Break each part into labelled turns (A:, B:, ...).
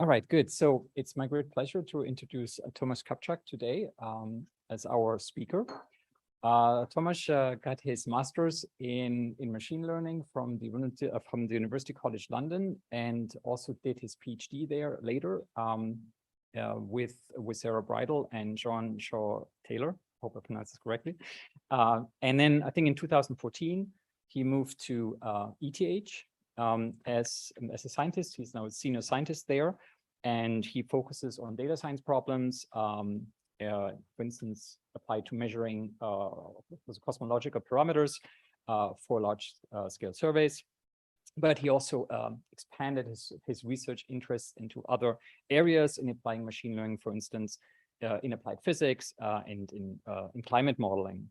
A: All right, good. So it's my great pleasure to introduce Thomas Kacprzak today as our speaker. Thomas got his master's in machine learning from the University College London, and also did his PhD there later with Sarah Bridle and John Shaw Taylor. Hope I pronounced this correctly. And then I think in 2014 he moved to ETH as a scientist. He's now a senior scientist there, and he focuses on data science problems. For instance, applied to measuring cosmological parameters for large-scale surveys. But he also expanded his research interests into other areas in applying machine learning, for instance, in applied physics and in climate modeling.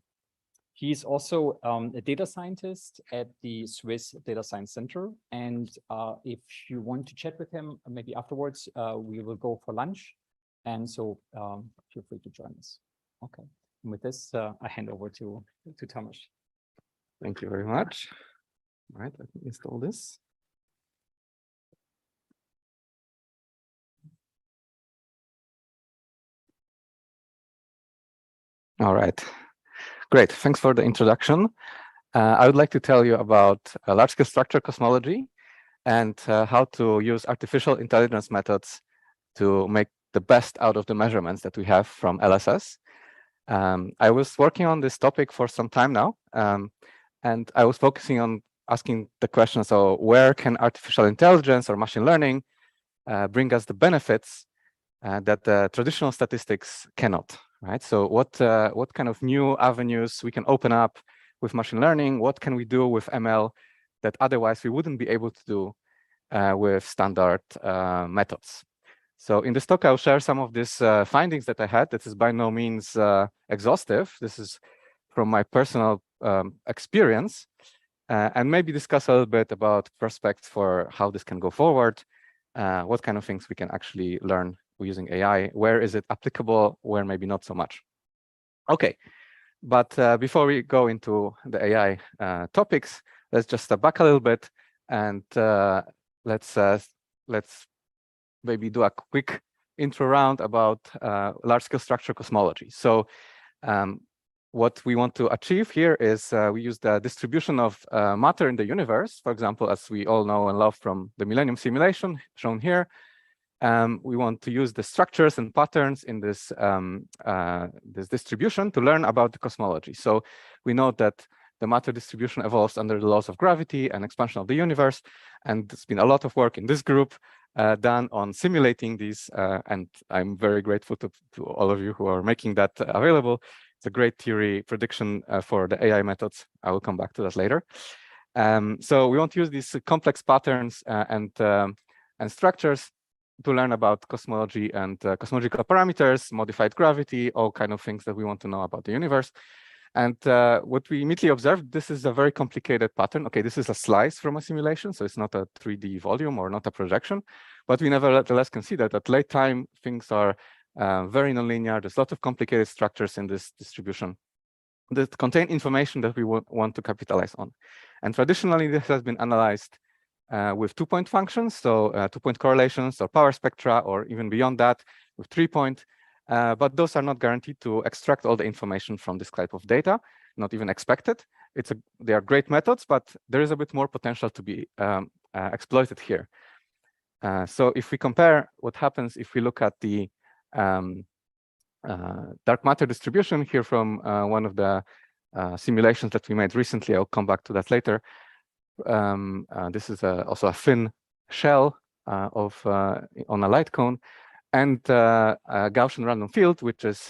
A: He's also a data scientist at the Swiss Data Science Center. And if you want to chat with him, maybe afterwards, we will go for lunch. And so feel free to join us. Okay. And with this, I hand over to Thomas.
B: Thank you very much. All right, let me install this. All right. Great, thanks for the introduction. I would like to tell you about large-scale structure cosmology and how to use artificial intelligence methods to make the best out of the measurements that we have from LSS. I was working on this topic for some time now, and I was focusing on asking the question, so where can artificial intelligence or machine learning bring us the benefits that traditional statistics cannot? Right. So what kind of new avenues we can open up with machine learning? What can we do with ML that otherwise we wouldn't be able to do with standard methods? So in this talk, I'll share some of these findings that I had. This is by no means exhaustive. This is from my personal experience, and maybe discuss a little bit about prospects for how this can go forward, what kind of things we can actually learn using AI, where is it applicable, where maybe not so much. Okay, but before we go into the AI topics, let's just step back a little bit and let's maybe do a quick intro round about large-scale structure cosmology. So what we want to achieve here is we use the distribution of matter in the universe, for example, as we all know and love from the Millennium simulation shown here. We want to use the structures and patterns in this this distribution to learn about the cosmology. So we know that the matter distribution evolves under the laws of gravity and expansion of the universe, and there's been a lot of work in this group done on simulating these, and I'm very grateful to all of you who are making that available. It's a great theory prediction for the AI methods. I will come back to that later. So we want to use these complex patterns and structures to learn about cosmology and cosmological parameters, modified gravity, all kind of things that we want to know about the universe. And what we immediately observed, this is a very complicated pattern. Okay, this is a slice from a simulation, so it's not a 3D volume or not a projection, but we nevertheless can see that at late time, things are very nonlinear. There's a lot of complicated structures in this distribution that contain information that we want to capitalize on. And traditionally, this has been analyzed with 2-point functions, so 2-point correlations or power spectra, or even beyond that with 3-point. But those are not guaranteed to extract all the information from this type of data, not even expected. They are great methods, but there is a bit more potential to be exploited here. So if we compare what happens if we look at the dark matter distribution here from one of the simulations that we made recently, I'll come back to that later. This is also a thin shell on a light cone, and a Gaussian random field, which has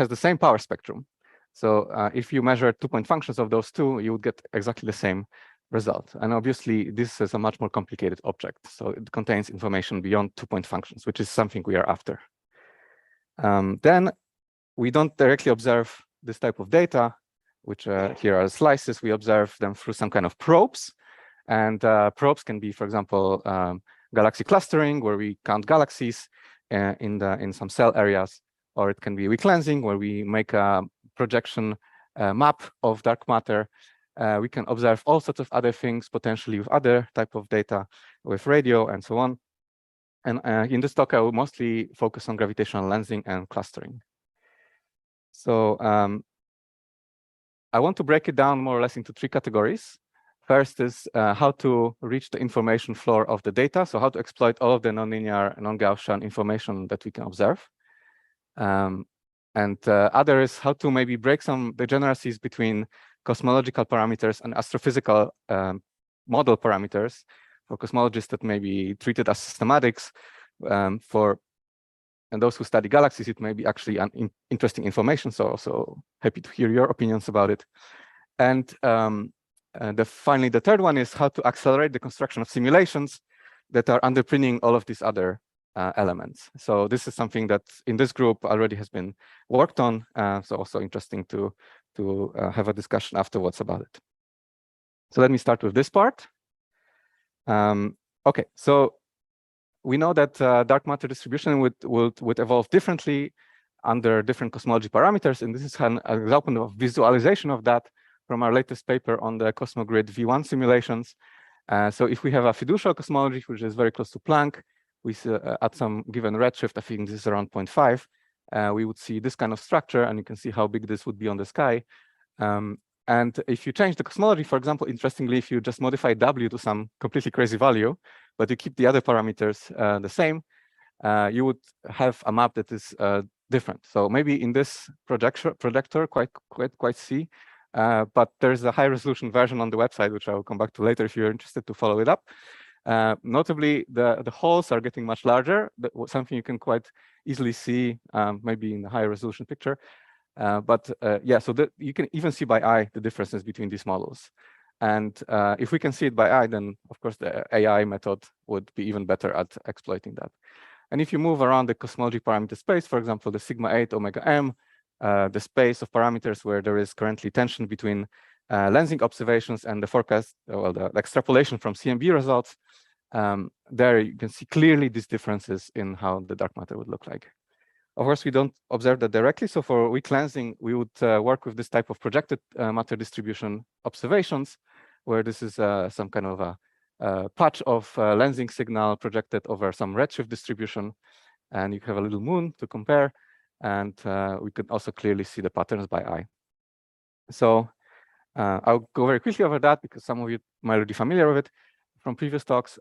B: the same power spectrum. So if you measure 2-point functions of those two, you would get exactly the same result. And obviously, this is a much more complicated object. So it contains information beyond 2-point functions, which is something we are after. Then we don't directly observe this type of data, which here are slices. We observe them through some kind of probes. And probes can be, for example, galaxy clustering, where we count galaxies in some cell areas, or it can be weak lensing, where we make a projection map of dark matter. We can observe all sorts of other things, potentially with other type of data, with radio and so on. And in this talk, I will mostly focus on gravitational lensing and clustering. So I want to break it down more or less into 3 categories. First is how to reach the information floor of the data. So how to exploit all of the nonlinear, non-Gaussian information that we can observe. Other is how to maybe break some degeneracies between cosmological parameters and astrophysical model parameters for cosmologists that may be treated as systematics. And those who study galaxies, it may be actually interesting information. So also happy to hear your opinions about it. And finally, the third one is how to accelerate the construction of simulations that are underpinning all of these other elements. So this is something that in this group already has been worked on. So also interesting to have a discussion afterwards about it. So let me start with this part. Okay, so we know that dark matter distribution would evolve differently under different cosmology parameters, and this is an example of visualization of that from our latest paper on the Cosmogrid V1 simulations. So if we have a fiducial cosmology, which is very close to Planck, we at some given redshift, I think this is around 0.5, we would see this kind of structure, and you can see how big this would be on the sky. And if you change the cosmology, for example, interestingly, if you just modify W to some completely crazy value, but you keep the other parameters the same, you would have a map that is different. So maybe in this projector, quite see, but there's a high resolution version on the website, which I will come back to later if you're interested to follow it up. Notably, the holes are getting much larger, something you can quite easily see maybe in the high resolution picture. Yeah, so that you can even see by eye the differences between these models. And if we can see it by eye, then of course the AI method would be even better at exploiting that. And if you move around the cosmology parameter space, for example, the sigma 8 omega m, the space of parameters where there is currently tension between lensing observations and the forecast, well, the extrapolation from CMB results, there you can see clearly these differences in how the dark matter would look like. Of course, we don't observe that directly. So for weak lensing, we would work with this type of projected matter distribution observations, where this is some kind of a patch of lensing signal projected over some redshift distribution. And you have a little moon to compare. And we could also clearly see the patterns by eye. So I'll go very quickly over that because some of you might already be familiar with it from previous talks.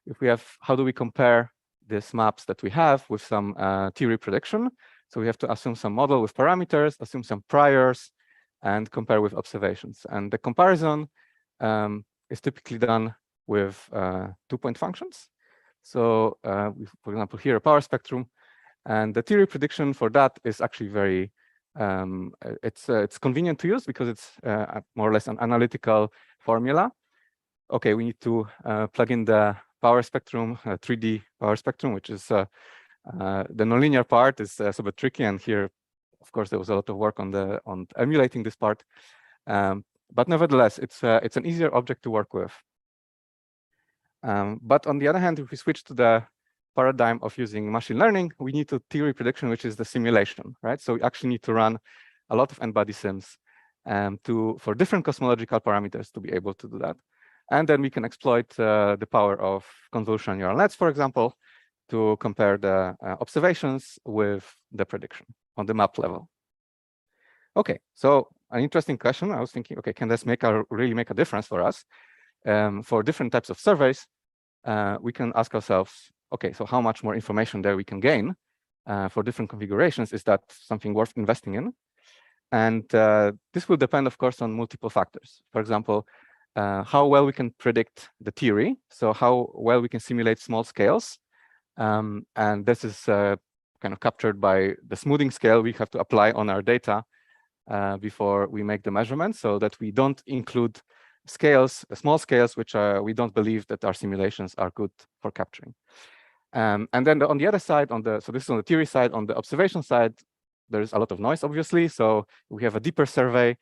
B: If we have, how do we compare these maps that we have with some theory prediction? So we have to assume some model with parameters, assume some priors, and compare with observations. And the comparison is typically done with 2-point functions. So for example, here a power spectrum, and the theory prediction for that is actually very, it's convenient to use because it's more or less an analytical formula. Okay, we need to plug in the power spectrum, 3D power spectrum, which is the nonlinear part is a bit tricky. And here, of course, there was a lot of work on emulating this part. But nevertheless, it's an easier object to work with. But on the other hand, if we switch to the paradigm of using machine learning, we need to theory prediction, which is the simulation, right? So we actually need to run a lot of n-body sims for different cosmological parameters to be able to do that. And then we can exploit the power of convolutional neural nets, for example, to compare the observations with the prediction on the map level. Okay, so an interesting question. I was thinking, okay, can this really make a difference for us? For different types of surveys, we can ask ourselves, okay, so how much more information there we can gain for different configurations? Is that something worth investing in? And this will depend, of course, on multiple factors. For example, how well we can predict the theory, so how well we can simulate small scales. And this is kind of captured by the smoothing scale we have to apply on our data before we make the measurements, so that we don't include scales, small scales, which we don't believe that our simulations are good for capturing. And then on the other side, so this is on the theory side, on the observation side, there's a lot of noise, obviously. So we have a deeper survey,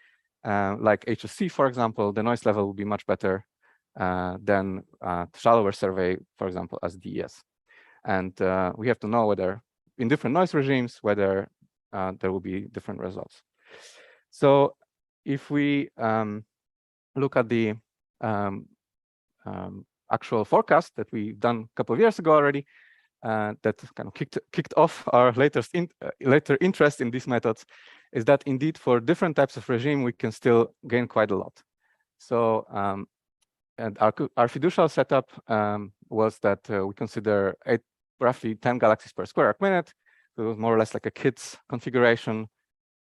B: like HSC, for example, the noise level will be much better than shallower survey, for example, as DES. And we have to know whether in different noise regimes, whether there will be different results. So if we look at the actual forecast that we've done a couple of years ago already, that kind of kicked off our later interest in these methods is that indeed for different types of regime, we can still gain quite a lot. So and our fiducial setup was that we consider roughly 10 galaxies per square arc minute. So it was more or less like a kid's configuration,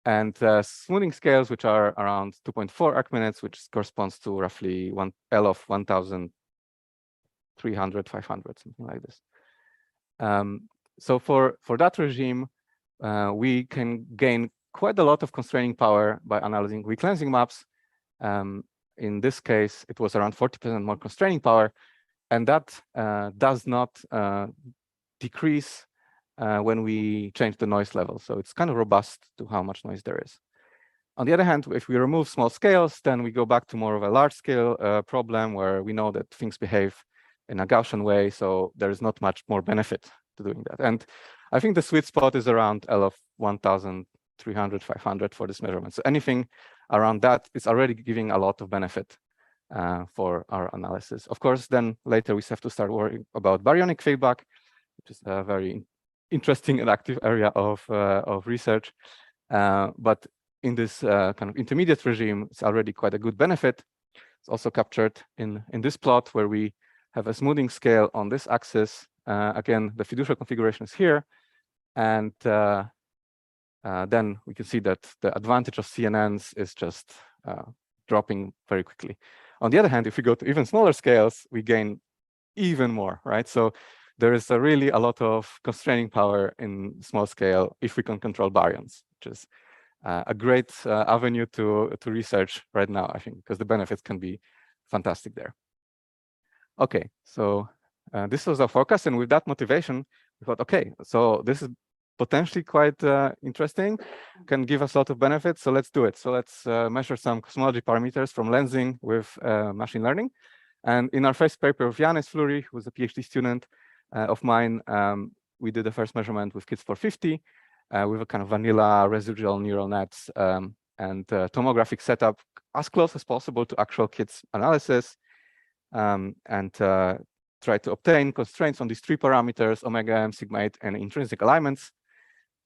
B: and smoothing scales, which are around 2.4 arc minutes, which corresponds to roughly L of 1,300, 500, something like this. So for that regime, we can gain quite a lot of constraining power by analyzing weak lensing maps. In this case, it was around 40% more constraining power, and that does not decrease when we change the noise level. So it's kind of robust to how much noise there is. On the other hand, if we remove small scales, then we go back to more of a large scale problem where we know that things behave in a Gaussian way. So there is not much more benefit to doing that. And I think the sweet spot is around L of 1,300, 500 for this measurement. So anything around that is already giving a lot of benefit for our analysis. Of course, then later we have to start worrying about baryonic feedback, which is a very interesting and active area of research. But in this kind of intermediate regime, it's already quite a good benefit. It's also captured in this plot where we have a smoothing scale on this axis. Again, the fiducial configuration is here. And then we can see that the advantage of CNNs is just dropping very quickly. On the other hand, if we go to even smaller scales, we gain even more, right? So there is really a lot of constraining power in small scale if we can control baryons, which is a great avenue to research right now, I think, because the benefits can be fantastic there. Okay, so this was our focus, and with that motivation, we thought, okay, so this is potentially quite interesting, can give us a lot of benefits, so let's do it. So let's measure some cosmology parameters from lensing with machine learning. And in our first paper with Yanis Fleury, who was a PhD student of mine, we did the first measurement with KIDS 450 with a kind of vanilla residual neural nets and tomographic setup as close as possible to actual KIDS analysis, and try to obtain constraints on these three parameters, omega m, sigma 8, and intrinsic alignments,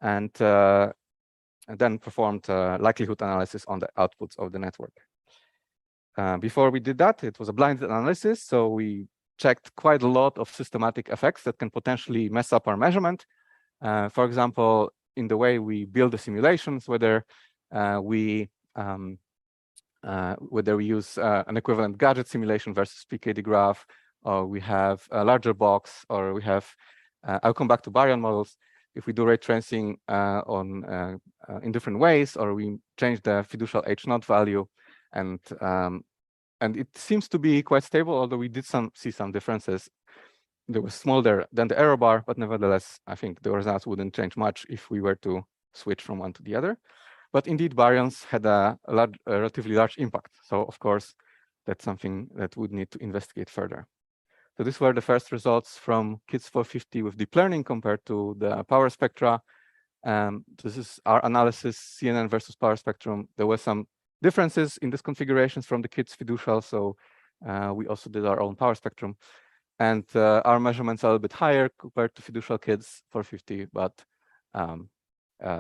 B: and then performed likelihood analysis on the outputs of the network. Before we did that, it was a blinded analysis, so we checked quite a lot of systematic effects that can potentially mess up our measurement. For example, in the way we build the simulations, whether we use an equivalent gadget simulation versus PKD graph, or we have a larger box, or we have, I'll come back to baryon models, if we do ray tracing in different ways, or we change the fiducial H0 value, and it seems to be quite stable, although we did see some differences. They were smaller than the error bar, but nevertheless, I think the results wouldn't change much if we were to switch from one to the other. But indeed, baryons had a relatively large impact. So of course, that's something that would need to investigate further. So these were the first results from KIDS 450 with deep learning compared to the power spectra. This is our analysis, CNN versus power spectrum. There were some differences in these configurations from the KIDS fiducial, so we also did our own power spectrum. And our measurements are a little bit higher compared to fiducial KIDS 450, but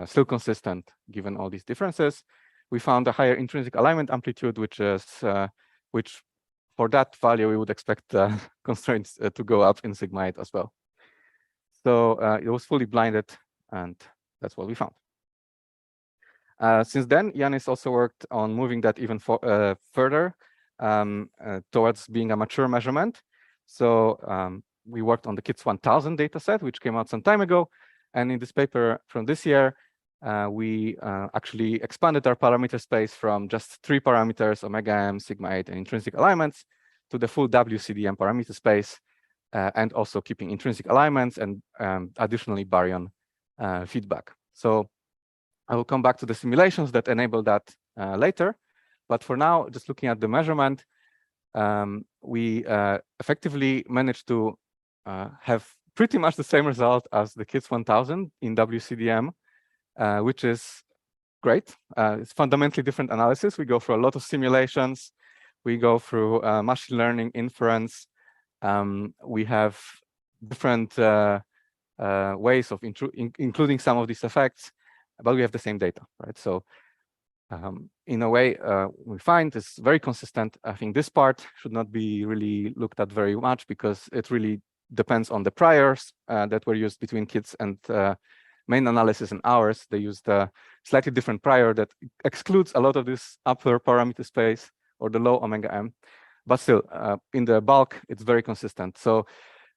B: still consistent given all these differences. We found a higher intrinsic alignment amplitude, which for that value, we would expect constraints to go up in sigma 8 as well. So it was fully blinded, and that's what we found. Since then, Yanis also worked on moving that even further towards being a mature measurement. So we worked on the KIDS 1000 dataset, which came out some time ago. And in this paper from this year, we actually expanded our parameter space from just 3 parameters, omega m, sigma 8, and intrinsic alignments, to the full WCDM parameter space, and also keeping intrinsic alignments and additionally baryon feedback. So I will come back to the simulations that enable that later. But for now, just looking at the measurement, we effectively managed to have pretty much the same result as the KIDS 1000 in WCDM, which is great. It's fundamentally different analysis. We go through a lot of simulations. We go through machine learning inference. We have different ways of including some of these effects, but we have the same data, right? So in a way, we find it's very consistent. I think this part should not be really looked at very much because it really depends on the priors that were used between KITS and main analysis and ours. They used a slightly different prior that excludes a lot of this upper parameter space or the low omega m, but still in the bulk, it's very consistent. So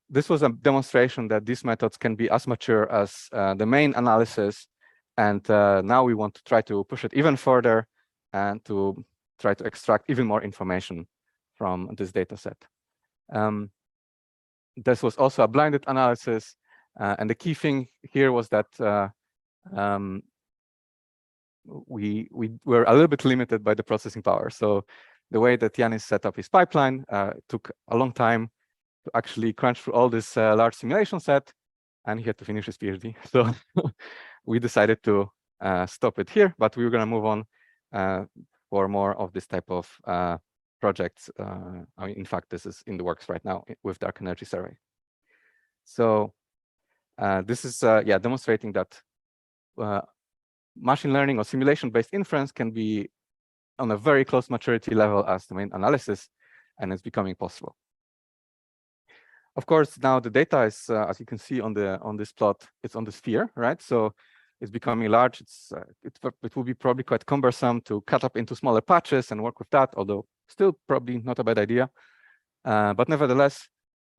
B: this was a demonstration that these methods can be as mature as the main analysis. And now we want to try to push it even further and to try to extract even more information from this data set. This was also a blinded analysis. And the key thing here was that we were a little bit limited by the processing power. So the way that Yanis set up his pipeline took a long time to actually crunch through all this large simulation set, and he had to finish his PhD. So we decided to stop it here, but we were going to move on for more of this type of projects. I mean, in fact, this is in the works right now with Dark Energy Survey. So this is demonstrating that machine learning or simulation-based inference can be on a very close maturity level as the main analysis, and it's becoming possible. Of course, now the data is, as you can see on this plot, it's on the sphere, right? So it's becoming large. It will be probably quite cumbersome to cut up into smaller patches and work with that, although still probably not a bad idea. But nevertheless,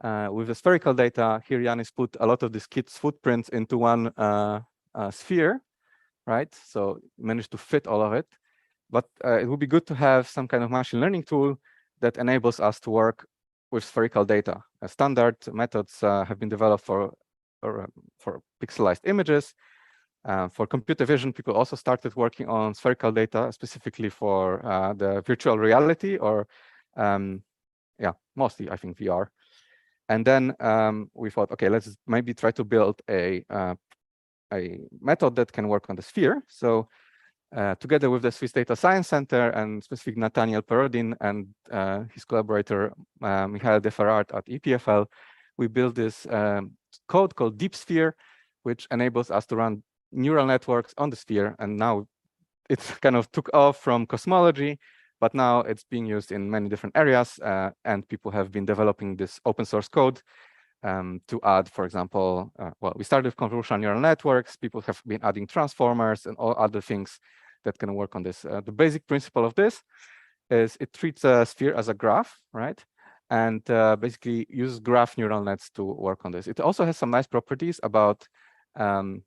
B: with the spherical data, here Yanis put a lot of these KITS footprints into one sphere, right? So managed to fit all of it. But it would be good to have some kind of machine learning tool that enables us to work with spherical data. Standard methods have been developed for pixelized images. For computer vision, people also started working on spherical data, specifically for the virtual reality, or mostly I think VR. And then we thought, okay, let's maybe try to build a method that can work on the sphere. So together with the Swiss Data Science Center and specifically Nathaniel Perodin and his collaborator Michael de Ferrard at EPFL, we built this code called DeepSphere, which enables us to run neural networks on the sphere. And now it kind of took off from cosmology, but now it's being used in many different areas, and people have been developing this open source code to add, for example, well, we started with convolutional neural networks. People have been adding transformers and all other things that can work on this. The basic principle of this is it treats a sphere as a graph, right? And basically uses graph neural nets to work on this. It also has some nice properties about the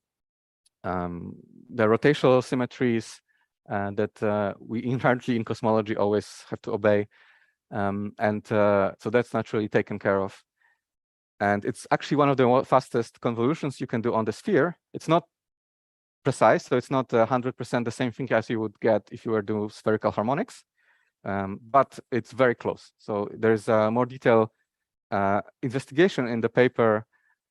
B: rotational symmetries that we inherently in cosmology always have to obey. So that's naturally taken care of. And it's actually one of the fastest convolutions you can do on the sphere. It's not precise, so it's not 100% the same thing as you would get if you were doing spherical harmonics, but it's very close. So there's a more detailed investigation in the paper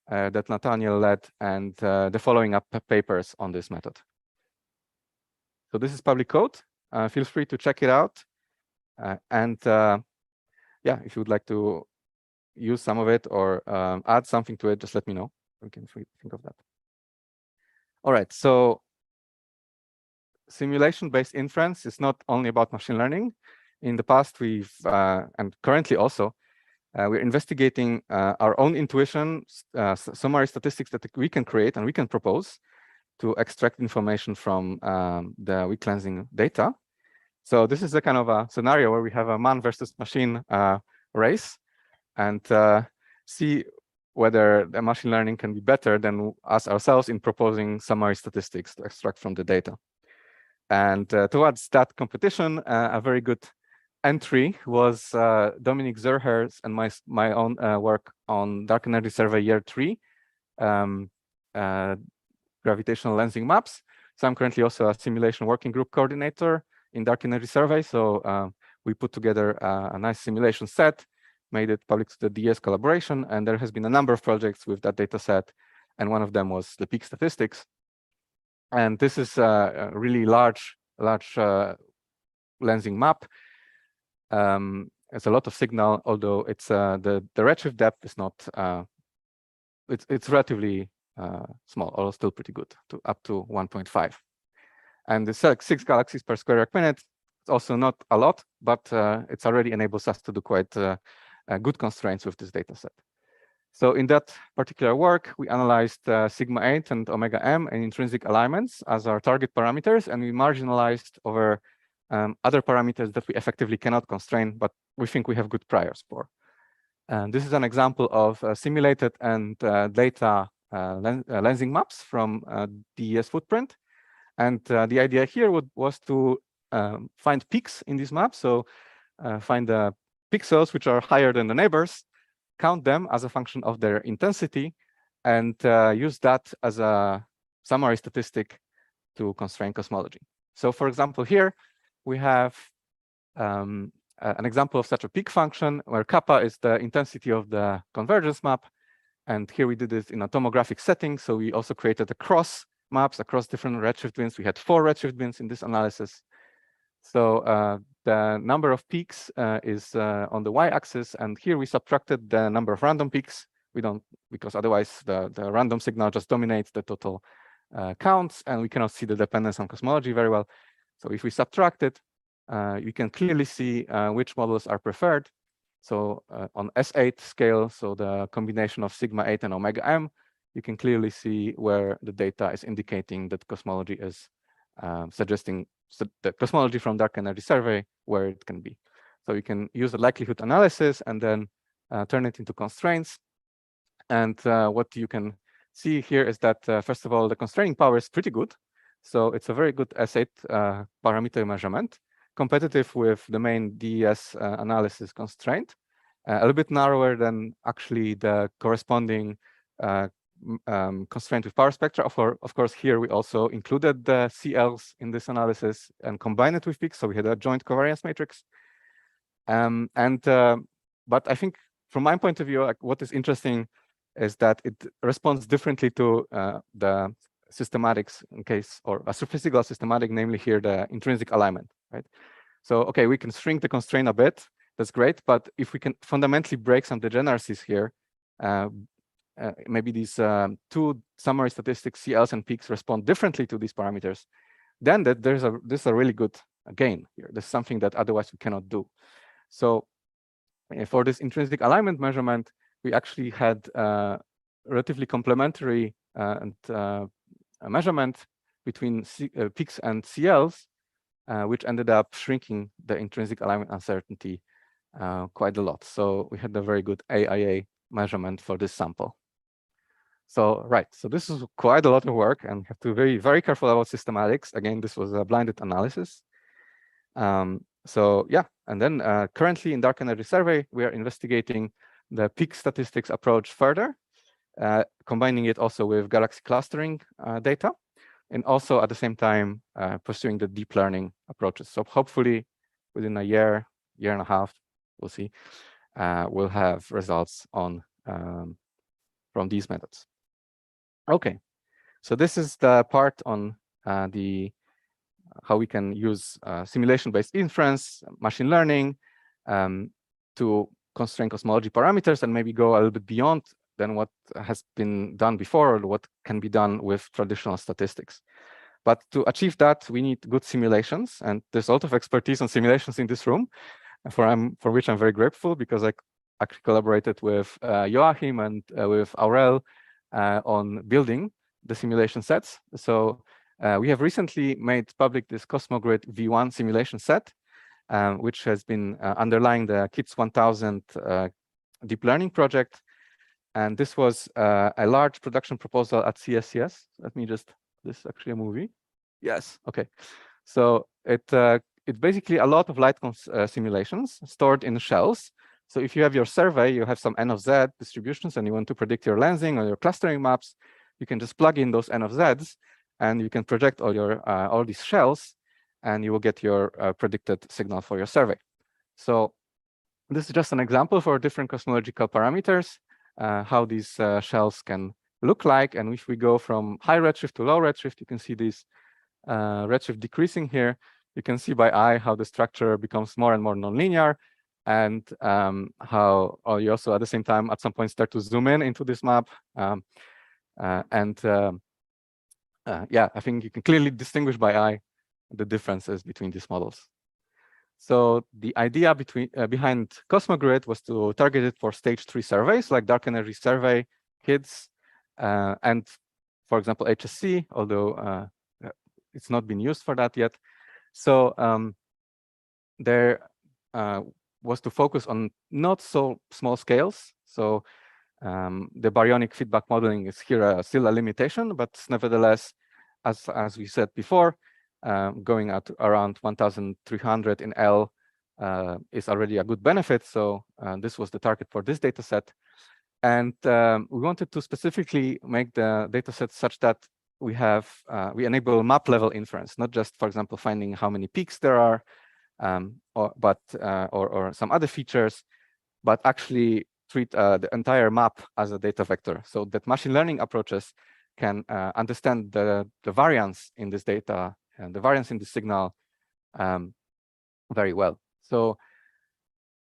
B: that Nathaniel led, and the following up papers on this method. So this is public code. Feel free to check it out. If you would like to use some of it or add something to it, just let me know. We can think of that. All right, so simulation-based inference is not only about machine learning. In the past, we've, and currently also, we're investigating our own intuition, summary statistics that we can create and we can propose to extract information from the weak lensing data. So this is a kind of a scenario where we have a man versus machine race, and see whether the machine learning can be better than us ourselves in proposing summary statistics to extract from the data. And towards that competition, a very good entry was Dominic Zerher's and my own work on Dark Energy Survey Year 3, gravitational lensing maps. So I'm currently also a simulation working group coordinator in Dark Energy Survey. So we put together a nice simulation set, made it public to the DS collaboration, and there has been a number of projects with that data set, and one of them was the peak statistics. And this is a really large lensing map. It's a lot of signal, although it's the redshift depth is not, it's relatively small, or still pretty good, to up to 1.5. And the 6 galaxies per square arc minute, it's also not a lot, but it's already enables us to do quite good constraints with this data set. So in that particular work, we analyzed sigma 8 and omega m and intrinsic alignments as our target parameters, and we marginalized over other parameters that we effectively cannot constrain, but we think we have good priors for. And this is an example of simulated and data lensing maps from DES footprint. And the idea here was to find peaks in these maps. So find the pixels which are higher than the neighbors, count them as a function of their intensity, and use that as a summary statistic to constrain cosmology. So for example, here we have an example of such a peak function where kappa is the intensity of the convergence map. And here we did it in a tomographic setting. So we also created across maps across different redshift bins. We had 4 redshift bins in this analysis. So the number of peaks is on the y-axis, and here we subtracted the number of random peaks. We don't, because otherwise the random signal just dominates the total counts, and we cannot see the dependence on cosmology very well. So if we subtract it, you can clearly see which models are preferred. So on S8 scale, so the combination of sigma 8 and omega m, you can clearly see where the data is indicating that cosmology is suggesting the cosmology from dark energy survey where it can be. So you can use the likelihood analysis and then turn it into constraints. And what you can see here is that, first of all, the constraining power is pretty good. So it's a very good S8 parameter measurement, competitive with the main DES analysis constraint, a little bit narrower than actually the corresponding constraint with power spectra. Of course, here we also included the CLs in this analysis and combined it with peaks, so we had a joint covariance matrix. But I think from my point of view, like, what is interesting is that it responds differently to the systematics in case, or astrophysical systematic, namely here the intrinsic alignment, right? So okay, we can shrink the constraint a bit, that's great, but if we can fundamentally break some degeneracies here, maybe these 2 summary statistics, CLs and peaks, respond differently to these parameters, then this is a really good gain here. There's something that otherwise we cannot do. So for this intrinsic alignment measurement, we actually had relatively complementary a measurement between peaks and CLs, which ended up shrinking the intrinsic alignment uncertainty quite a lot. So we had a very good AIA measurement for this sample. So right, so this is quite a lot of work, and have to be very, very careful about systematics. Again, this was a blinded analysis. So yeah, and then currently in dark energy survey, we are investigating the peak statistics approach further, combining it also with galaxy clustering data, and also at the same time pursuing the deep learning approaches. So hopefully within a year and a half, we'll see, we'll have results on from these methods. Okay, so this is the part on how we can use simulation-based inference, machine learning to constrain cosmology parameters, and maybe go a little bit beyond than what has been done before, or what can be done with traditional statistics. But to achieve that, we need good simulations, and there's a lot of expertise on simulations in this room, for which I'm very grateful, because I actually collaborated with Joachim and with Aurel on building the simulation sets. So we have recently made public this Cosmogrid V1 simulation set, which has been underlying the KITS 1000 deep learning project. And this was a large production proposal at CSCS. Let me just, this is actually a movie. Yes, okay. So it's basically a lot of light simulations stored in shells. So if you have your survey, you have some N of Z distributions, and you want to predict your lensing or your clustering maps, you can just plug in those N of Zs, and you can project all these shells, and you will get your predicted signal for your survey. So this is just an example for different cosmological parameters, how these shells can look like. And if we go from high redshift to low redshift, you can see this redshift decreasing here. You can see by eye how the structure becomes more and more nonlinear, and how you also at the same time at some point start to zoom in into this map. Yeah, I think you can clearly distinguish by eye the differences between these models. So the idea behind Cosmogrid was to target it for stage 3 surveys like dark energy survey, KIDS, and for example, HSC, although it's not been used for that yet. So there was to focus on not so small scales. So the baryonic feedback modeling is here still a limitation, but nevertheless, as we said before, going at around 1,300 in L is already a good benefit. So this was the target for this data set. And we wanted to specifically make the data set such that we enable map level inference, not just, for example, finding how many peaks there are, or some other features, but actually treat the entire map as a data vector, so that machine learning approaches can understand the variance in this data and the variance in the signal very well. So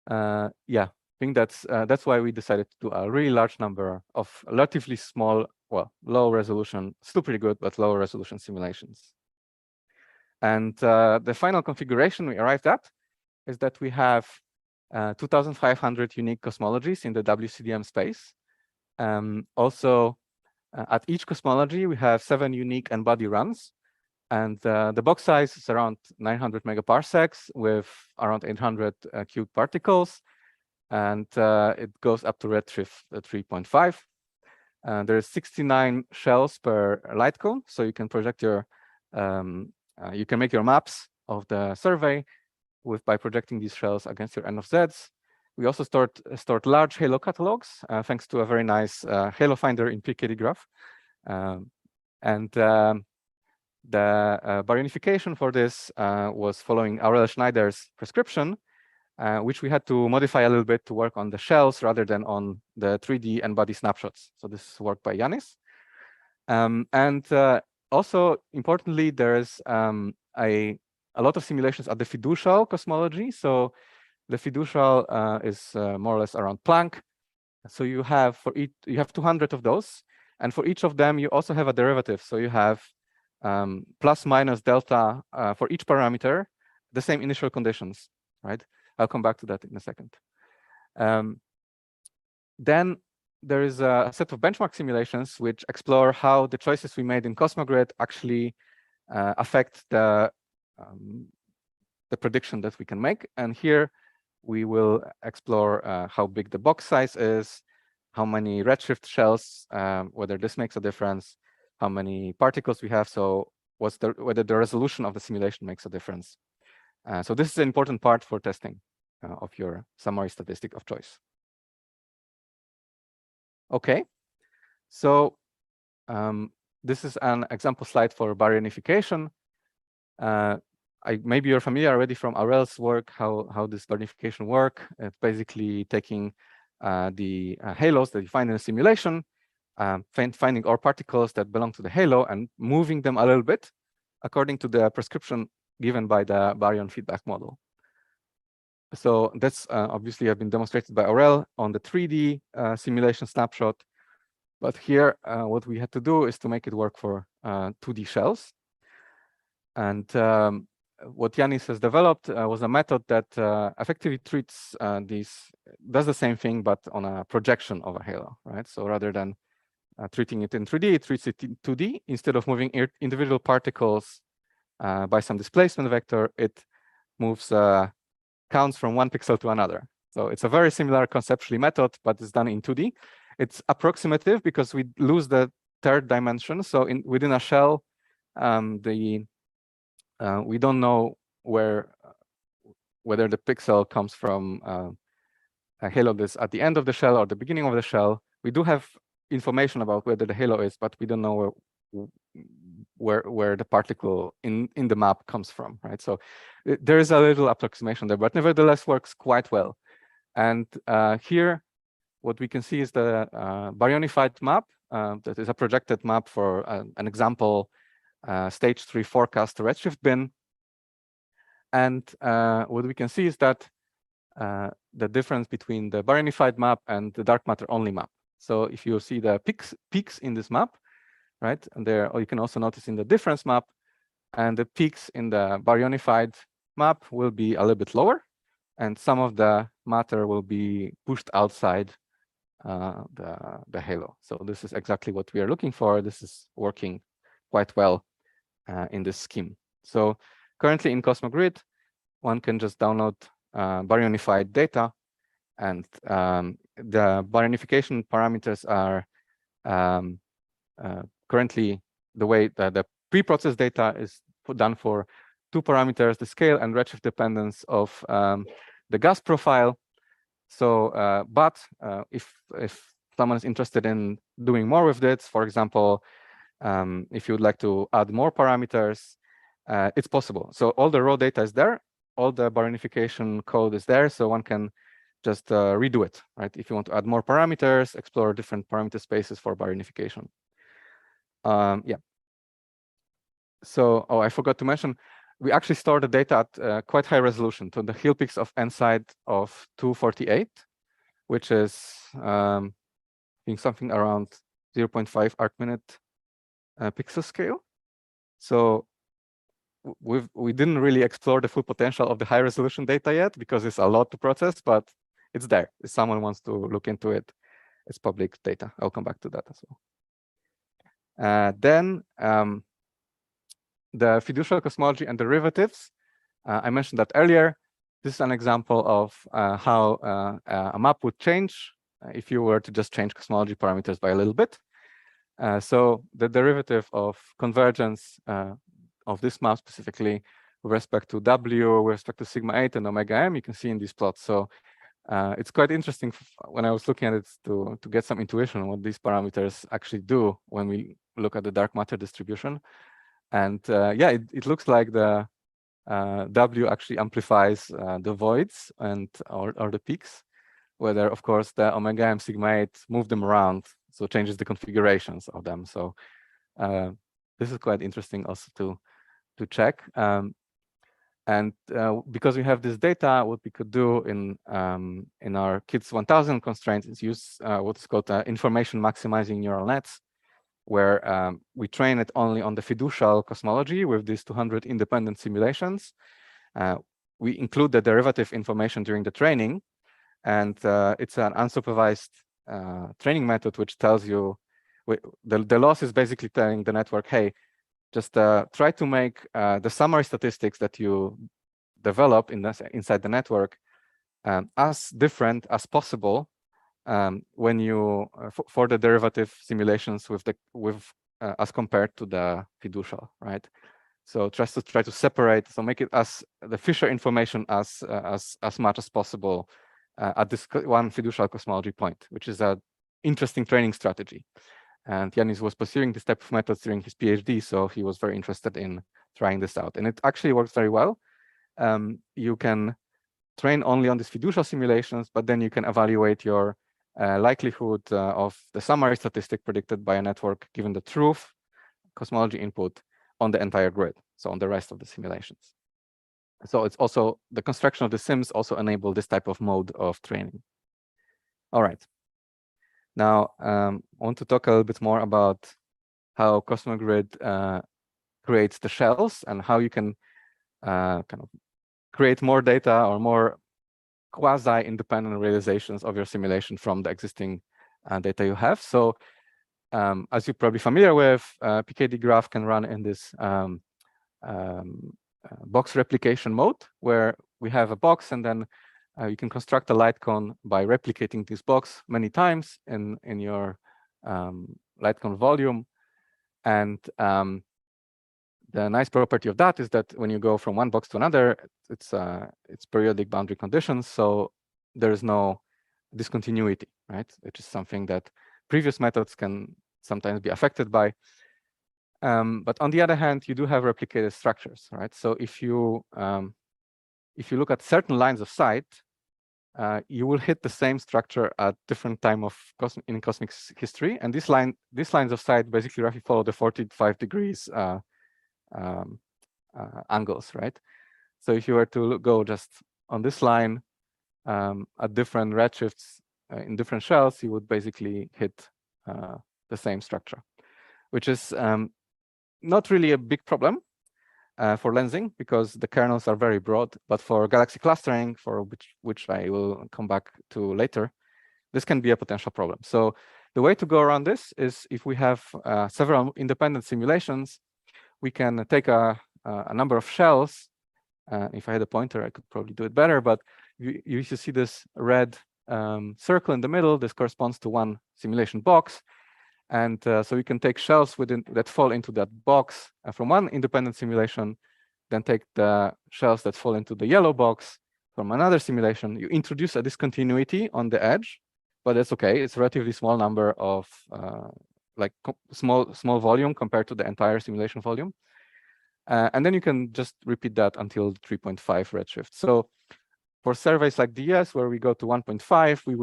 B: yeah, I think that's why we decided to do a really large number of relatively small, well, low resolution, still pretty good, but low resolution simulations. And the final configuration we arrived at is that we have 2,500 unique cosmologies in the WCDM space. Also, at each cosmology, we have 7 unique n-body runs. And the box size is around 900 megaparsecs with around 800 cubed particles. And it goes up to redshift 3.5. There's 69 shells per light cone. So you can project your, you can make your maps of the survey by projecting these shells against your N of Zs. We also stored large halo catalogs, thanks to a very nice halo finder in PKD graph. The baryonification for this was following Aurel Schneider's prescription, which we had to modify a little bit to work on the shells rather than on the 3D n-body snapshots. So this is work by Yanis. Also, importantly, there is a lot of simulations at the fiducial cosmology. So the fiducial is more or less around Planck. So you have 200 of those, and for each of them you also have a derivative. So you have plus minus delta for each parameter, the same initial conditions, right? I'll come back to that in a second. Then there is a set of benchmark simulations which explore how the choices we made in Cosmogrid actually affect the prediction that we can make. And here we will explore how big the box size is, how many redshift shells, whether this makes a difference, how many particles we have, so whether the resolution of the simulation makes a difference. So this is an important part for testing of your summary statistic of choice. Okay, so this is an example slide for baryonification. Maybe you're familiar already from Aurel's work, how this baryonification work. It's basically taking the halos that you find in a simulation, finding all particles that belong to the halo and moving them a little bit according to the prescription given by the baryon feedback model. So that's obviously have been demonstrated by Aurel on the 3D simulation snapshot. But here, what we had to do is to make it work for 2D shells. And what Yanis has developed was a method that effectively treats does the same thing, but on a projection of a halo, right? So rather than treating it in 3D, it treats it in 2D. Instead of moving individual particles by some displacement vector, it moves counts from one pixel to another. So it's a very similar conceptually method, but it's done in 2D. It's approximative because we lose the third dimension. So within a shell, we don't know whether the pixel comes from a halo that's at the end of the shell or the beginning of the shell. We do have information about whether the halo is, but we don't know where the particle in the map comes from, right? So there is a little approximation there, but nevertheless works quite well. And here, what we can see is the baryonified map that is a projected map for an example stage 3 forecast redshift bin. And what we can see is that the difference between the baryonified map and the dark matter only map. So if you see the peaks in this map, right? And there, or you can also notice in the difference map, and the peaks in the baryonified map will be a little bit lower, and some of the matter will be pushed outside the halo. So this is exactly what we are looking for. This is working quite well in this scheme. So currently in Cosmogrid, one can just download baryonified data, and the baryonification parameters are currently the way that the pre-processed data is done for 2 parameters, the scale and redshift dependence of the gas profile. So, but if someone is interested in doing more with this, for example, if you would like to add more parameters, it's possible. So all the raw data is there, all the baryonification code is there, so one can just redo it, right? If you want to add more parameters, explore different parameter spaces for baryonification. Yeah. So, oh, I forgot to mention, we actually store the data at quite high resolution, to the Hill peaks of n-side of 248, which is I think something around 0.5 arc-minute pixel scale. So we didn't really explore the full potential of the high resolution data yet, because it's a lot to process, but it's there. If someone wants to look into it, it's public data. I'll come back to that as well. Then the fiducial cosmology and derivatives. I mentioned that earlier. This is an example of how a map would change if you were to just change cosmology parameters by a little bit. So the derivative of convergence of this map specifically with respect to W, with respect to sigma 8 and omega m, you can see in these plots. So it's quite interesting when I was looking at it to get some intuition on what these parameters actually do when we look at the dark matter distribution. And yeah, it looks like the W actually amplifies the voids and or the peaks, whether of course the omega m sigma 8 move them around, so changes the configurations of them. So this is quite interesting also to check. And because we have this data, what we could do in our KIDS 1000 constraints is use what's called information maximizing neural nets, where we train it only on the fiducial cosmology with these 200 independent simulations. We include the derivative information during the training, and it's an unsupervised training method which tells you, the loss is basically telling the network, hey, just try to make the summary statistics that you develop inside the network as different as possible when you for the derivative simulations as compared to the fiducial, right? So try to separate, so make it as the Fisher information as much as possible at this one fiducial cosmology point, which is an interesting training strategy. And Yanis was pursuing this type of methods during his PhD, so he was very interested in trying this out. And it actually works very well. You can train only on these fiducial simulations, but then you can evaluate your likelihood of the summary statistic predicted by a network given the truth cosmology input on the entire grid, so on the rest of the simulations. So it's also, the construction of the sims also enable this type of mode of training. All right. Now, I want to talk a little bit more about how Cosmogrid creates the shells and how you can kind of create more data or more quasi-independent realizations of your simulation from the existing data you have. So as you're probably familiar with, PKD graph can run in this box replication mode, where we have a box and then you can construct a light cone by replicating this box many times in your light cone volume. And the nice property of that is that when you go from one box to another, it's periodic boundary conditions, so there is no discontinuity, right? Which is something that previous methods can sometimes be affected by. But on the other hand, you do have replicated structures, right? So if you look at certain lines of sight, you will hit the same structure at different time in cosmic history, and these lines of sight basically roughly follow the 45 degrees angles, right? So if you were to go just on this line at different redshifts in different shells, you would basically hit the same structure. which is not really a big problem for lensing because the kernels are very broad. But for galaxy clustering, for which I will come back to later, this can be a potential problem. So the way to go around this is if we have several independent simulations, we can take a number of shells. If I had a pointer, I could probably do it better. But you see this red circle in the middle. This corresponds to one simulation box. And so you can take shells within that fall into that box from one independent simulation, then take the shells that fall into the yellow box from another simulation. You introduce a discontinuity on the edge, but that's okay. It's a relatively small number of like small volume compared to the entire simulation volume. And then you can just repeat that until 3.5 redshift. So for surveys like DS, where we go to 1.5, we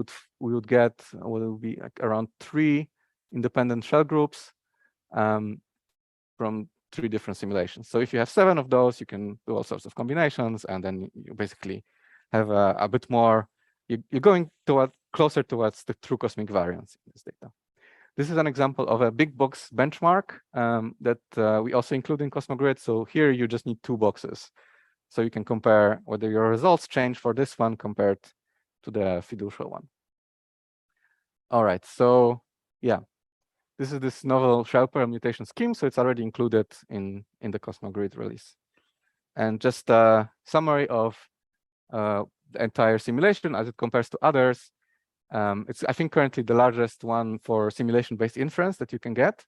B: would get what will be like around 3 independent shell groups from 3 different simulations. So if you have 7 of those, you can do all sorts of combinations, and then you basically have a bit more. You're going closer towards the true cosmic variance in this data. This is an example of a big box benchmark that we also include in Cosmogrid. So here you just need 2 boxes. So you can compare whether your results change for this one compared to the fiducial one. All right, so yeah, this is this novel shell permutation scheme. So it's already included in the Cosmogrid release. And just a summary of the entire simulation as it compares to others. It's, I think, currently the largest one for simulation-based inference that you can get.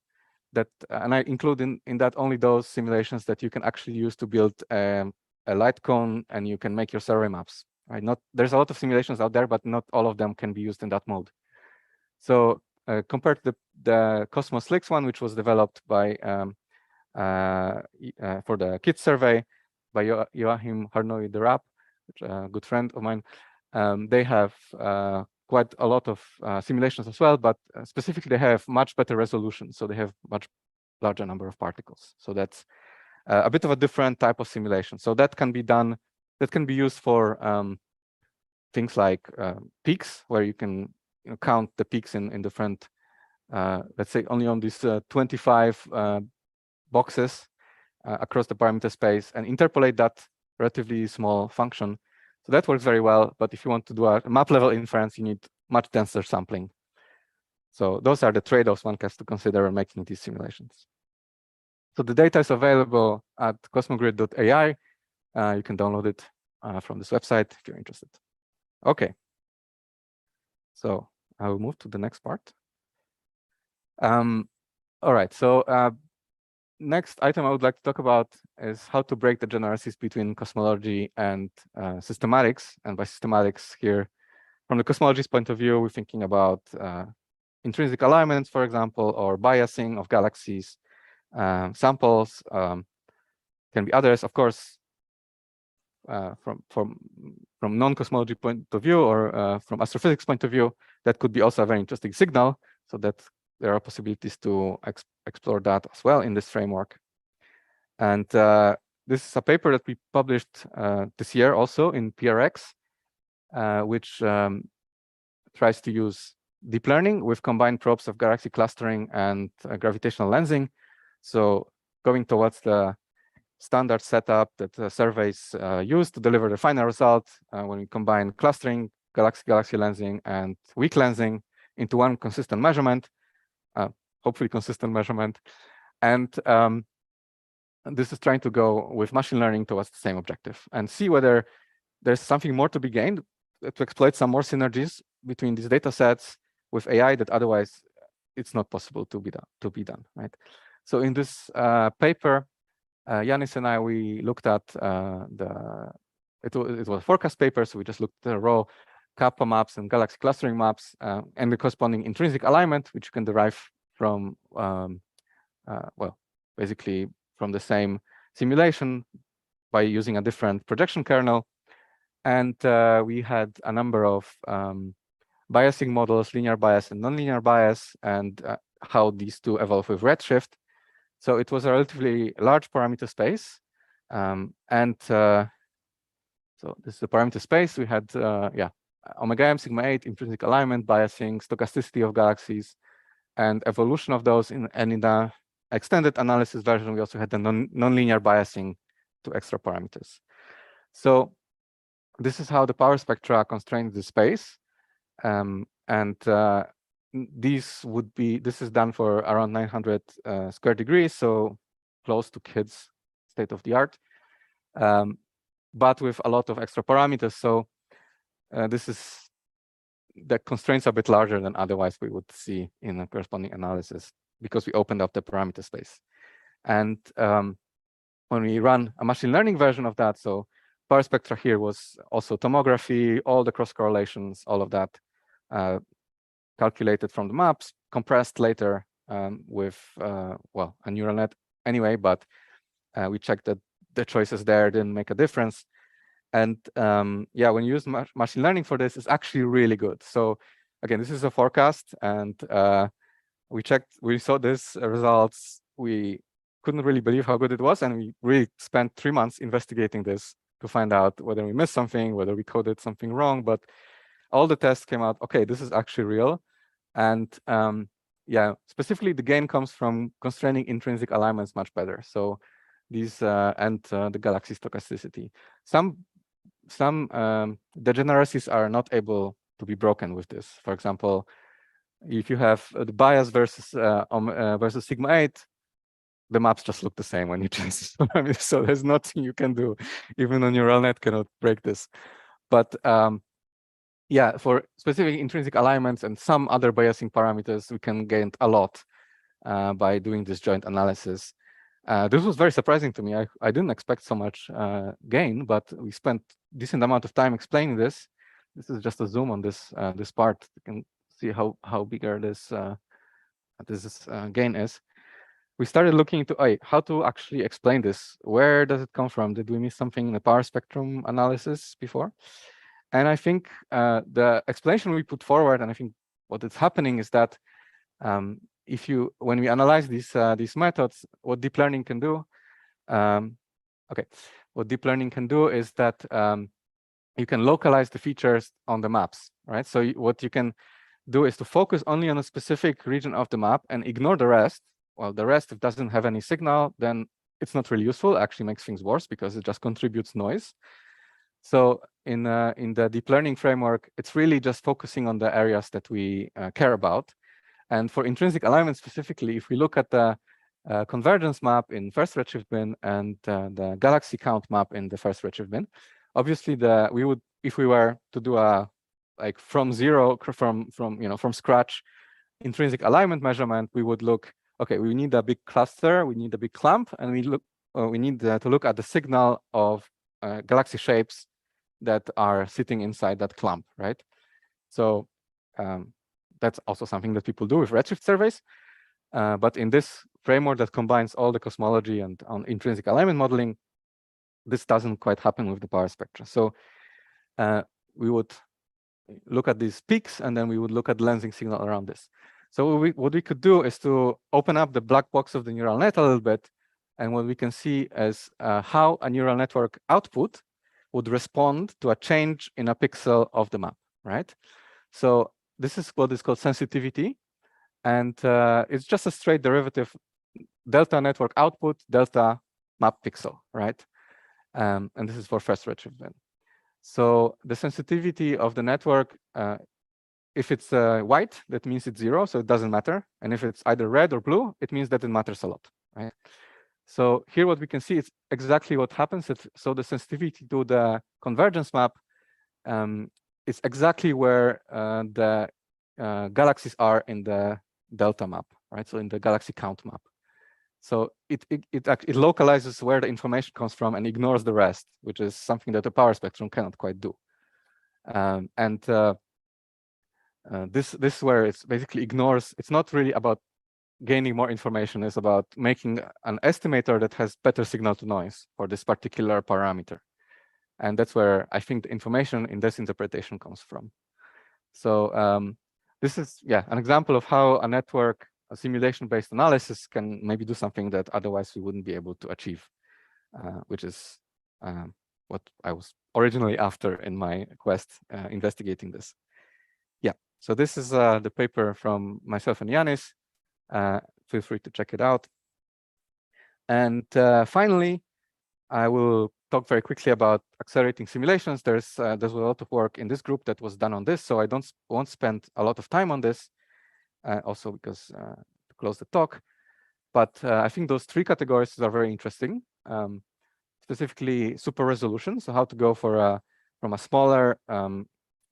B: And I include in that only those simulations that you can actually use to build a light cone, and you can make your survey maps. Right? There's a lot of simulations out there, but not all of them can be used in that mode. So compared to the Cosmos Lix one, which was developed by for the KIT survey by Joachim Harnoy de Rapp, a good friend of mine, they have quite a lot of simulations as well, but specifically they have much better resolution. So they have much larger number of particles. So that's a bit of a different type of simulation. So that can be done, that can be used for things like peaks, where you can count the peaks in different, let's say only on these 25 boxes across the parameter space, and interpolate that relatively small function. So that works very well, but if you want to do a map level inference, you need much denser sampling. So those are the trade-offs one has to consider when making these simulations. So the data is available at cosmogrid.ai. You can download it from this website if you're interested. Okay. So I will move to the next part. All right. So next item I would like to talk about is how to break the generalities between cosmology and systematics. And by systematics here, from the cosmology's point of view, we're thinking about intrinsic alignments, for example, or biasing of galaxies, samples, can be others, of course, from non-cosmology point of view, or from astrophysics point of view, that could be also a very interesting signal, so that there are possibilities to explore that as well in this framework. And this is a paper that we published this year also in PRX, which tries to use deep learning with combined probes of galaxy clustering and gravitational lensing. So going towards the standard setup that surveys use to deliver the final result when we combine clustering, galaxy lensing, and weak lensing into one consistent measurement, hopefully consistent measurement. And this is trying to go with machine learning towards the same objective and see whether there's something more to be gained to exploit some more synergies between these data sets with AI that otherwise it's not possible to be done, right? So in this paper, Yanis and I, we looked at it was a forecast paper, so we just looked at the raw kappa maps and galaxy clustering maps and the corresponding intrinsic alignment, which you can derive from, well, basically from the same simulation by using a different projection kernel. And we had a number of biasing models, linear bias and nonlinear bias, and how these two evolve with redshift. So it was a relatively large parameter space. So this is the parameter space. We had, omega m, sigma 8, intrinsic alignment, biasing, stochasticity of galaxies, and evolution of those in a extended analysis version, we also had the nonlinear biasing to extra parameters. So this is how the power spectra constrain the space. This is done for around 900 square degrees, so close to kids' state of the art, but with a lot of extra parameters. So the constraints are a bit larger than otherwise we would see in a corresponding analysis because we opened up the parameter space. And when we run a machine learning version of that, so power spectra here was also tomography, all the cross correlations, all of that calculated from the maps, compressed later with well, a neural net anyway, but we checked that the choices there didn't make a difference. And yeah, when you use machine learning for this, it's actually really good. So again, this is a forecast, and we saw these results. We couldn't really believe how good it was, and we really spent 3 months investigating this to find out whether we missed something, whether we coded something wrong. But all the tests came out, okay, this is actually real. And yeah, specifically the gain comes from constraining intrinsic alignments much better. So these the galaxy stochasticity. Some degeneracies are not able to be broken with this. For example, if you have the bias versus versus sigma 8, the maps just look the same when you choose. So there's nothing you can do. Even a neural net cannot break this. But yeah, for specific intrinsic alignments and some other biasing parameters, we can gain a lot by doing this joint analysis. This was very surprising to me. I didn't expect so much gain, but we spent a decent amount of time explaining this. This is just a zoom on this this part. You can see how bigger this gain is. We started looking into how to actually explain this. Where does it come from? Did we miss something in the power spectrum analysis before? And I think the explanation we put forward, and I think what is happening is that when we analyze these methods, what deep learning can do, what deep learning can do is that you can localize the features on the maps, right? So what you can do is to focus only on a specific region of the map and ignore the rest. Well, the rest, if it doesn't have any signal, then it's not really useful. It actually makes things worse because it just contributes noise. So in the deep learning framework, it's really just focusing on the areas that we care about. And for intrinsic alignment specifically, if we look at the convergence map in first redshift bin and the galaxy count map in the first redshift bin, obviously we would, if we were to do a like from scratch intrinsic alignment measurement, we would look, okay, we need a big cluster, we need a big clump, and we need to look at the signal of galaxy shapes that are sitting inside that clump, right? So that's also something that people do with redshift surveys. But in this framework that combines all the cosmology and intrinsic alignment modeling, this doesn't quite happen with the power spectra. So we would look at these peaks, and then we would look at the lensing signal around this. So what we could do is to open up the black box of the neural net a little bit, and what we can see is how a neural network output would respond to a change in a pixel of the map, right? So this is what is called sensitivity, and it's just a straight derivative, delta network output, delta map pixel, right? And this is for first redshift bin. So the sensitivity of the network, if it's white, that means it's 0, so it doesn't matter. And if it's either red or blue, it means that it matters a lot, right? So here what we can see is exactly what happens. So the sensitivity to the convergence map is exactly where the galaxies are in the delta map, right? So in the galaxy count map. So it localizes where the information comes from and ignores the rest, which is something that the power spectrum cannot quite do. This is where it's basically ignores. It's not really about gaining more information. It's about making an estimator that has better signal to noise for this particular parameter. And that's where I think the information in this interpretation comes from. So this is, yeah, an example of how a network, a simulation-based analysis can maybe do something that otherwise we wouldn't be able to achieve, which is what I was originally after in my quest investigating this. Yeah, so this is the paper from myself and Yanis. Feel free to check it out. And finally, I will talk very quickly about accelerating simulations. There's a lot of work in this group that was done on this, so I won't spend a lot of time on this, also because to close the talk. But I think those three categories are very interesting, specifically super resolution, so how to go from a smaller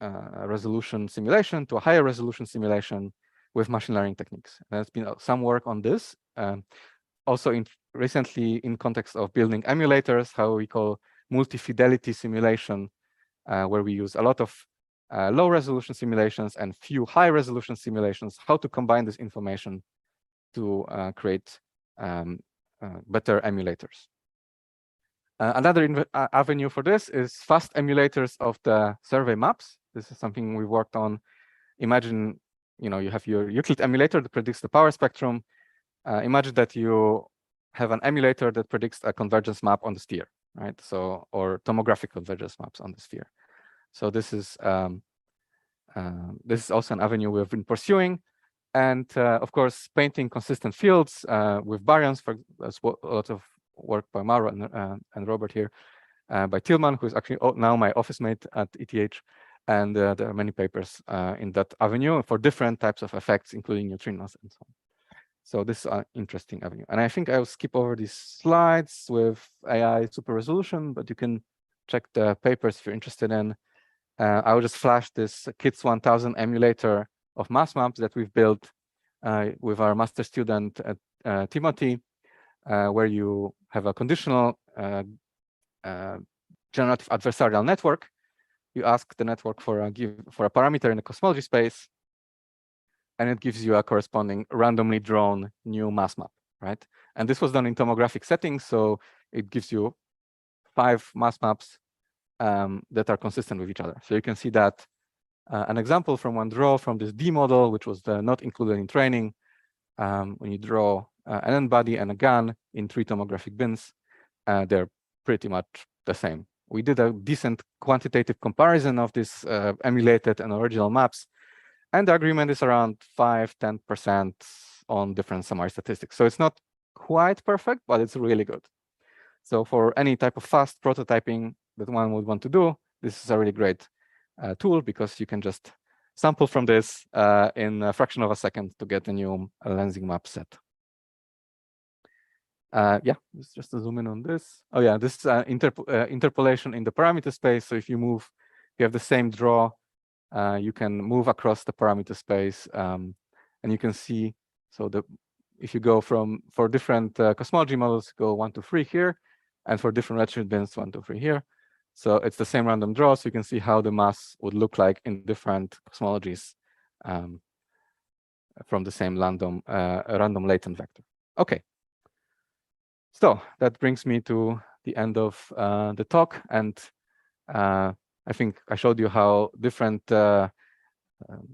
B: resolution simulation to a higher resolution simulation with machine learning techniques. There's been some work on this. Also recently in context of building emulators, how we call multi-fidelity simulation, where we use a lot of low resolution simulations and few high resolution simulations, how to combine this information to create better emulators. Another avenue for this is fast emulators of the survey maps. This is something we worked on. Imagine, you have your Euclid emulator that predicts the power spectrum. Imagine that you have an emulator that predicts a convergence map on the sphere, right? So, or tomographic convergence maps on the sphere. So this is also an avenue we've been pursuing, and of course, painting consistent fields with baryons. That's a lot of work by Mauro and Robert here, by Tillman, who is actually now my office mate at ETH, and there are many papers in that avenue for different types of effects, including neutrinos and so on. So this is an interesting avenue. And I think I'll skip over these slides with AI super resolution, but you can check the papers if you're interested in. I will just flash this KITS 1000 emulator of mass maps that we've built with our master student Timothy, where you have a conditional generative adversarial network. You ask the network for a parameter in the cosmology space, and it gives you a corresponding randomly drawn new mass map, right? And this was done in tomographic settings, so it gives you 5 mass maps that are consistent with each other. So you can see that an example from one draw from this D model, which was not included in training. When you draw an N-body and a gun in 3 tomographic bins, they're pretty much the same. We did a decent quantitative comparison of these emulated and original maps, and the agreement is around 5–10% on different summary statistics. So it's not quite perfect, but it's really good. So for any type of fast prototyping that one would want to do, this is a really great tool, because you can just sample from this in a fraction of a second to get a new lensing map set. Yeah, just to zoom in on this. Oh yeah, this is interpolation in the parameter space. So if you have the same draw, you can move across the parameter space, and you can see. So if you go for different cosmology models, go 1 to 3 here, and for different redshift bins, 1 to 3 here. So it's the same random draw, so you can see how the mass would look like in different cosmologies from the same random latent vector. Okay. So that brings me to the end of the talk, and I think I showed you how different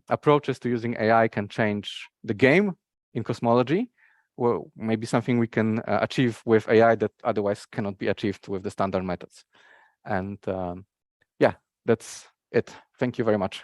B: approaches to using AI can change the game in cosmology, or maybe something we can achieve with AI that otherwise cannot be achieved with the standard methods. And yeah, that's it. Thank you very much.